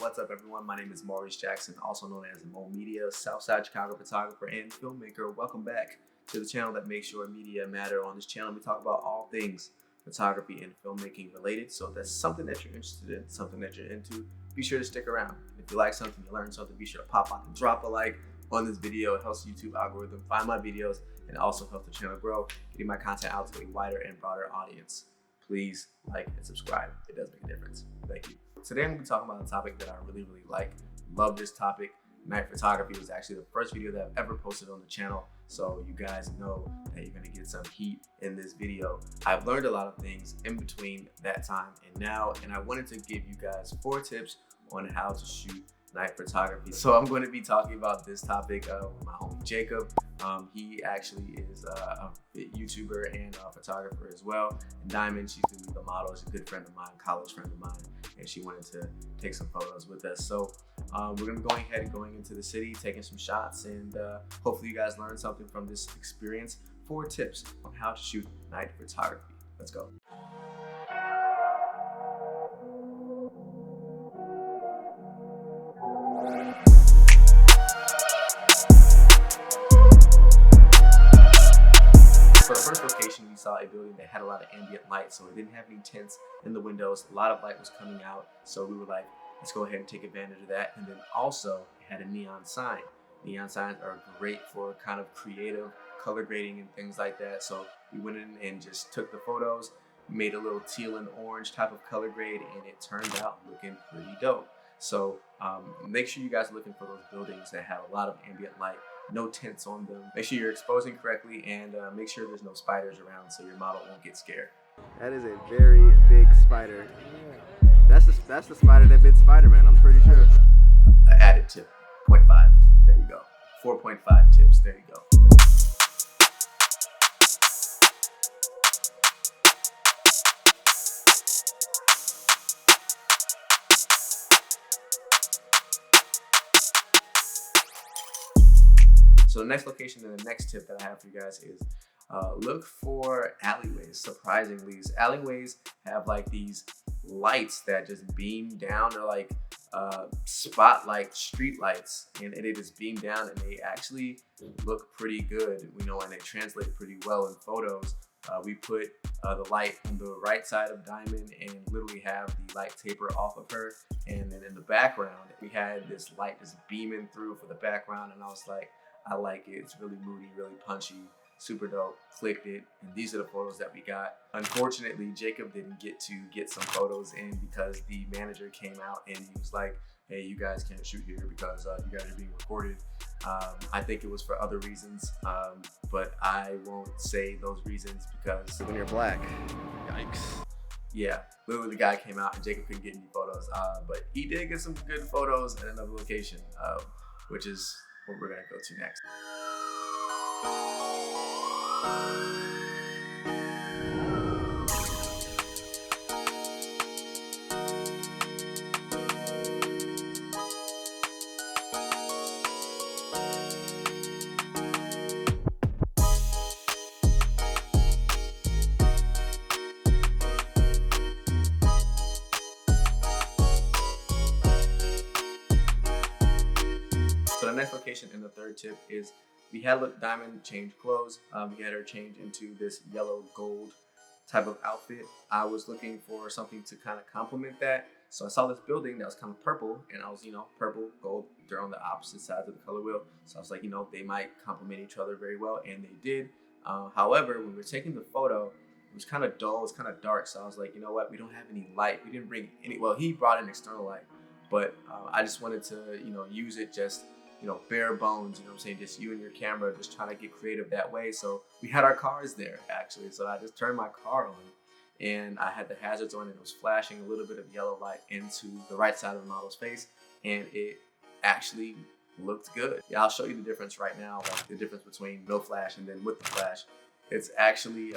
What's up, everyone? My name is Maurice Jackson, also known as Mo Media, Southside Chicago photographer and filmmaker. Welcome back to the channel that makes your media matter. On this channel, we talk about all things photography and filmmaking related. So if that's something that you're interested in, something that you're into, be sure to stick around. If you like something, you learn something, be sure to pop out and drop a like on this video. It helps the YouTube algorithm find my videos and also helps the channel grow, getting my content out to a wider and broader audience. Please like and subscribe. It does make a difference. Thank you. Today I'm going to be talking about a topic that I really like. Love this topic. Night photography was actually the first video that I've ever posted on the channel, so you guys know that you're going to get some heat in this video. I've learned a lot of things in between that time and now, and I wanted to give you guys 4 tips on how to shoot night photography. So I'm going to be talking about this topic with my homie Jacob. He actually is a YouTuber and a photographer as well. And Diamond, she's the model, is a good friend of mine, college friend of mine, and she wanted to take some photos with us. So we're gonna be going ahead and going into the city, taking some shots, and hopefully you guys learn something from this experience. 4 tips on how to shoot night photography. Let's go. For the first location, we saw a building that had a lot of ambient light, so it didn't have any tents in the windows. A lot of light was coming out, so we were like, let's go ahead and take advantage of that. And then also, it had a neon sign. Neon signs are great for kind of creative color grading and things like that. So we went in and just took the photos, made a little teal and orange type of color grade, and it turned out looking pretty dope. So make sure you guys are looking for those buildings that have a lot of ambient light, no tents on them. Make sure you're exposing correctly, and make sure there's no spiders around so your model won't get scared. That is a very big spider. That's the spider that bit Spider-Man, I'm pretty sure. Added tip, 0.5. There you go. 4.5 tips. There you go. So the next location and the next tip that I have for you guys is look for alleyways. Surprisingly, these alleyways have like these lights that just beam down. They're like spotlight street lights, and it is beamed down, and they actually look pretty good, you know, and they translate pretty well in photos. We put the light on the right side of Diamond and literally have the light taper off of her, and then in the background we had this light just beaming through for the background, and I was like, I like it. It's really moody, really punchy, super dope. Clicked it, and these are the photos that we got. Unfortunately, Jacob didn't get to get some photos in because the manager came out and he was like, hey, you guys can't shoot here because you guys are being recorded. I think it was for other reasons, but I won't say those reasons because When you're black, yikes. yeah, literally the guy came out and Jacob couldn't get any photos, but he did get some good photos at another location, which is what we're gonna go to next. So the next location and the third tip is we had Diamond change clothes. We had her change into this yellow gold type of outfit. I was looking for something to kind of complement that. So I saw this building that was kind of purple, and I was, you know, purple, gold, they're on the opposite sides of the color wheel. So I was like, you know, they might complement each other very well, and they did. However, when we were taking the photo, it was kind of dull, it was kind of dark. So I was like, you know what, we don't have any light. We didn't bring any, well, he brought an external light, but I just wanted to, you know, use it just, you know, bare bones, you know what I'm saying? Just you and your camera, just trying to get creative that way. So we had our cars there actually. So I just turned my car on and I had the hazards on and it was flashing a little bit of yellow light into the right side of the model's face. And it actually looked good. Yeah, I'll show you the difference right now, like the difference between no flash and then with the flash. It's actually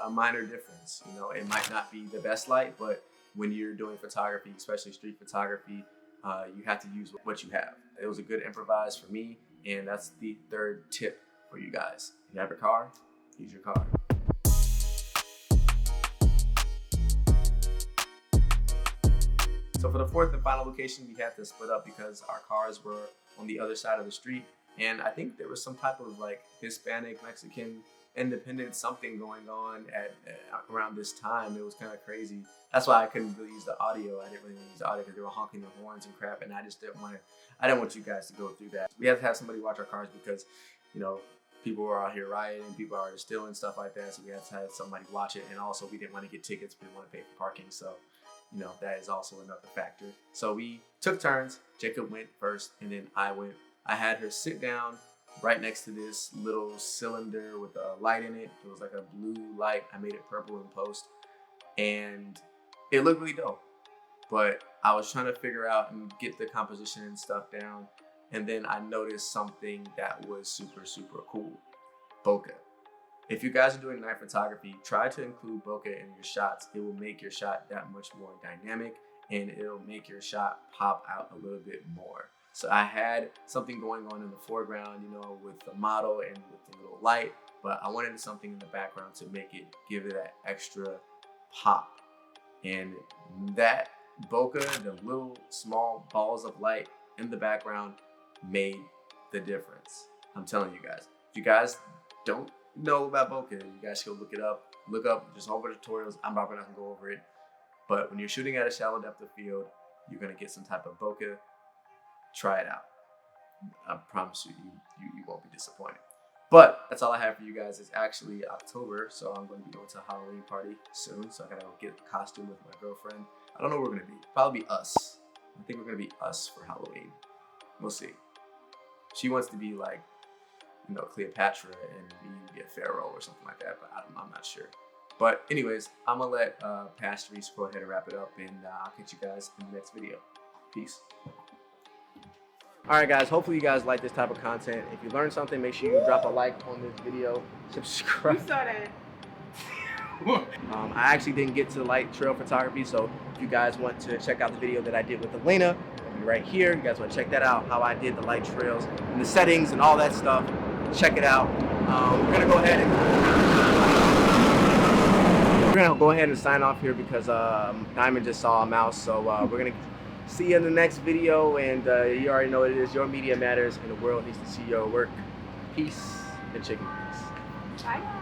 a minor difference. You know, it might not be the best light, but when you're doing photography, especially street photography, you have to use what you have. It was a good improvise for me, and that's the third tip for you guys. If you have a car, use your car. So for the fourth and final location, we had to split up because our cars were on the other side of the street. And I think there was some type of like Hispanic, Mexican, independent something going on at around this time. It was kind of crazy. That's why I couldn't really use the audio. I didn't really use the audio because they were honking their horns and crap, and I just didn't want you guys to go through that. We had to have somebody watch our cars because, you know, people were out here rioting, people are stealing, stuff like that. So we had to have somebody watch it, and also we didn't want to get tickets. We didn't want to pay for parking. So, you know, that is also another factor. So we took turns. Jacob went first, and then I went. I had her sit down right next to this little cylinder with a light in it. It was like a blue light. I made it purple in post, and it looked really dope. But I was trying to figure out and get the composition and stuff down, and then I noticed something that was super, super cool. Bokeh. If you guys are doing night photography, try to include bokeh in your shots. It will make your shot that much more dynamic, and it'll make your shot pop out a little bit more. So I had something going on in the foreground, you know, with the model and with the little light, but I wanted something in the background to make it, give it that extra pop. And that bokeh, the little small balls of light in the background, made the difference. I'm telling you guys. If you guys don't know about bokeh, you guys should look it up. Look up just all over tutorials. I'm probably not gonna go over it. But when you're shooting at a shallow depth of field, you're gonna get some type of bokeh. Try it out. I promise you, you won't be disappointed. But that's all I have for you guys. It's actually October, so I'm going to be going to a Halloween party soon. So I gotta go get a costume with my girlfriend. I don't know where we're gonna be. Probably be us. I think we're gonna be us for Halloween. We'll see. She wants to be like, you know, Cleopatra and be a pharaoh or something like that, but I'm not sure. But anyways, I'm gonna let Pastor Reese go ahead and wrap it up, and I'll catch you guys in the next video. Peace. All right, guys, hopefully you guys like this type of content. If you learned something, make sure you drop a like on this video, subscribe. You saw that. I actually didn't get to light trail photography, so if you guys want to check out the video that I did with Elena, it'll be right here. You guys want to check that out, how I did the light trails and the settings and all that stuff. Check it out. We're gonna go ahead and sign off here because Diamond just saw a mouse, so we're gonna see you in the next video, and you already know what it is. Your media matters, and the world needs to see your work. Peace and chicken grease. Bye.